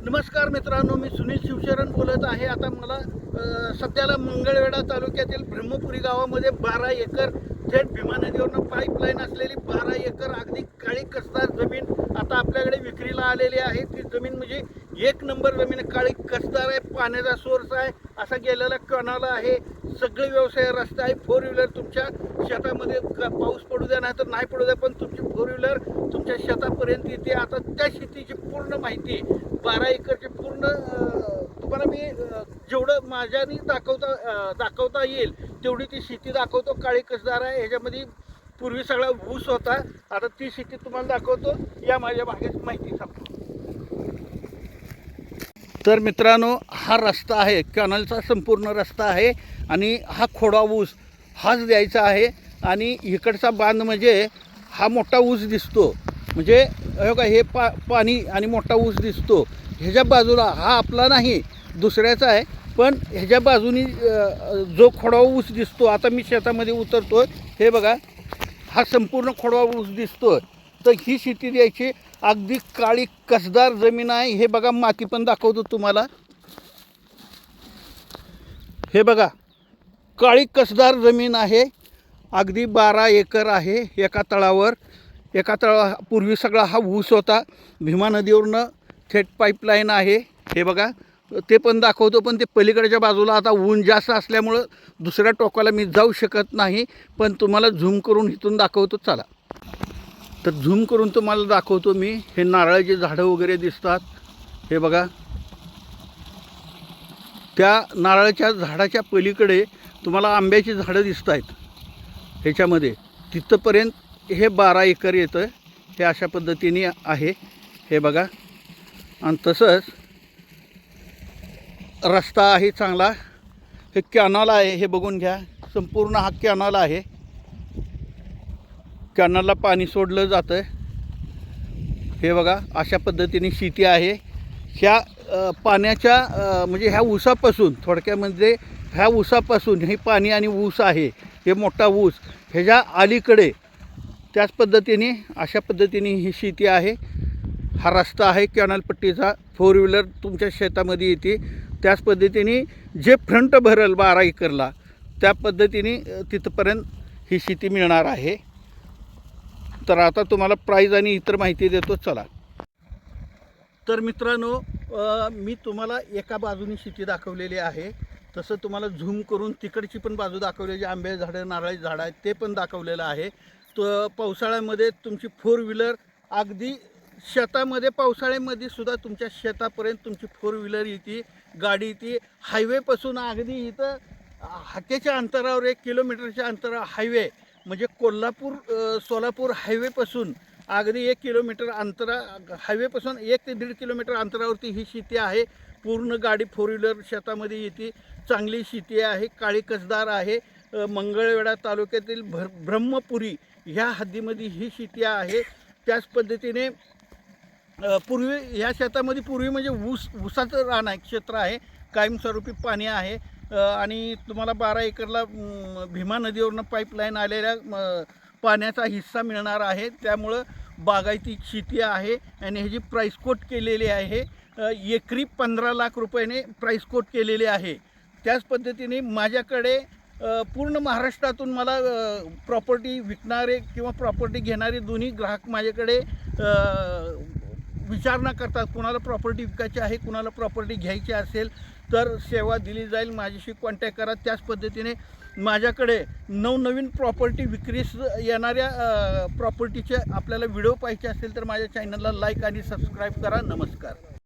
नमस्कार मित्रांनो, मी सुनील शिवशरण बोलत आहे। आता मला सध्याला मंगळवेढा तालुक्यातील ब्रह्मपुरी गावामध्ये 12 एकर थेट भीमा नदीवरून पाईपलाईन असलेली 12 एकर अगदी काळी कसदार जमीन आता आपल्याकडे विक्रीला आलेली आहे। ती जमीन म्हणजे एक नंबर जमीन आहे, काळी कसदार आहे, पाण्याचा सोर्स आहे, असा गेलेला कॅनल आहे, सगळे व्यवसाय रस्ता आहे। 4 व्हीलर तुमच्या शेतामध्ये पाऊस पडू द्या नाही तर नाही पडू द्या, पण तुमची 4 व्हीलर तुमच्या शेतापर्यंत येते। आता त्या शेतीची पूर्ण माहिती 12 एकरची पूर्ण तुम्हाला मी जेवढं माझ्यानी दाखवता येईल तेवढी ती शेती दाखवतो। काळी कसदार आहे, ह्याच्यामध्ये पूर्वी सगळा ऊस होता, आता ती शेती तुम्हाला दाखवतो। या माझ्या भागाची माहिती सांगतो। तर मित्रांनो, हा रस्ता आहे, कॅनलचा संपूर्ण रस्ता आहे आणि हा खोडा ऊस हाच द्यायचा आहे। आणि इकडचा बांध म्हणजे हा मोठा ऊस दिसतो, म्हणजे हे पाणी आणि मोठा ऊस दिसतो। ह्याच्या बाजूला हा आपला नाही, दुसऱ्याचा आहे, पण ह्याच्या बाजूनी जो खोडा ऊस दिसतो, आता मी शेतामध्ये उतरतो, हे बघा, हा संपूर्ण खोडवा ऊस दिसतो। तर ही शेती द्यायची, अगदी काळी कसदार जमीन आहे। हे बघा, माती पण दाखवतो तुम्हाला, हे बघा, काळी कसदार जमीन आहे, अगदी 12 एकर आहे। एका तळावर पूर्वी सगळा हा ऊस होता, भीमा नदीवरून थेट पाईपलाईन आहे, हे बघा, ते पण दाखवतो। पण ते पलीकडच्या बाजूला आता ऊन जास्त असल्यामुळं दुसऱ्या टोकाला मी जाऊ शकत नाही, पण तुम्हाला झूम करून इथून दाखवतो, चला। तर झूम करून तुम्हाला दाखवतो मी। हे नारळाची झाडं वगैरे दिसतात, हे बघा, त्या नारळाच्या झाडाच्या पलीकडे तुम्हाला आंब्याची झाडं दिसत आहेत ह्याच्यामध्ये, तिथंपर्यंत हे 12 एकर येतं। हे अशा पद्धतीने आहे, हे बघा, आणि तसंच रस्ता आहे चांगला। हे कॅनल आहे, हे बघून घ्या, संपूर्ण हा कॅनल आहे, कॅनलला पाणी सोडलं जातं, हे बघा, अशा पद्धतीने शेती आहे। ह्या पाण्याच्या म्हणजे ह्या ऊसापासून, थोडक्यामध्ये ह्या ऊसापासून हे पाणी आणि ऊस आहे, हे मोठा ऊस, ह्याच्या अलीकडे त्याच पद्धतीने अशा पद्धतीने ही शेती आहे। हा रस्ता आहे कॅनलपट्टीचा, 4 व्हीलर तुमच्या शेतामध्ये येते। त्याच पद्धतीने जे फ्रंट भरेल 12 एकरला, त्या पद्धतीने तिथपर्यंत ही शेती मिळणार आहे। तर आता तुम्हाला प्राईज आणि इतर माहिती देतो, चला। तर मित्रांनो, मी तुम्हाला एका बाजूनी शेती दाखवलेली आहे, तसं तुम्हाला झूम करून तिकडची पण बाजू दाखवलेली, आंब्याची झाडं, नारळाची झाडं आहेत, ते पण दाखवलेलं आहे। तर पावसाळ्यामध्ये तुमची 4 व्हीलर अगदी शेतामध्ये, पावसाळ्यामध्ये सुद्धा तुमच्या शेतापर्यंत तुमची 4 व्हीलर येते, गाडी येते। हायवेपासून अगदी इथं हाकेच्या अंतरावर 1 किलोमीटरच्या अंतरावर हायवे, म्हणजे कोल्हापूर सोलापूर हायवेपासून अगदी 1 किलोमीटर हायवेपासून 1 ते 1.5 किलोमीटर अंतरावरती ही शेती आहे। पूर्ण गाडी 4 व्हीलर शेतामध्ये येते, चांगली शेती आहे, काळी कसदार आहे। मंगळवेढा तालुक्यातील ब्रह्मपुरी ह्या हद्दीमध्ये ही शेती आहे। त्याच पद्धतीने पूर्वी ह्या शेतामध्ये म्हणजे ऊसाचं रान आहे, क्षेत्र आहे, कायमस्वरूपी पाणी आहे। आणि तुम्हाला 12 एकरला भीमा नदीवरून पाईपलाईन आलेल्या पाण्याचा हिस्सा मिळणार आहे। त्यामुळं बागायती शेती आहे आणि ह्याची प्राईस कोट केलेली आहे, एकरी 15 लाख रुपयाने प्राईस कोट केलेली आहे। त्याच पद्धतीने माझ्याकडे पूर्ण महाराष्ट्रातून मला प्रॉपर्टी विकणारे किंवा प्रॉपर्टी घेणारे दोन्ही ग्राहक माझ्याकडे विचारणा करतात, कुणाला प्रॉपर्टी विकायची आहे, कुणाला प्रॉपर्टी घ्यायची असेल तर सेवा दिली जाईल, माझ्याशी कॉन्टॅक्ट करा। त्याच पद्धतीने माझ्याकडे नवनवीन प्रॉपर्टी विक्रीस येणाऱ्या प्रॉपर्टीचे आपल्याला व्हिडिओ पाहिजे असेल तर माझ्या चॅनलला लाईक आणि सबस्क्राईब करा। नमस्कार।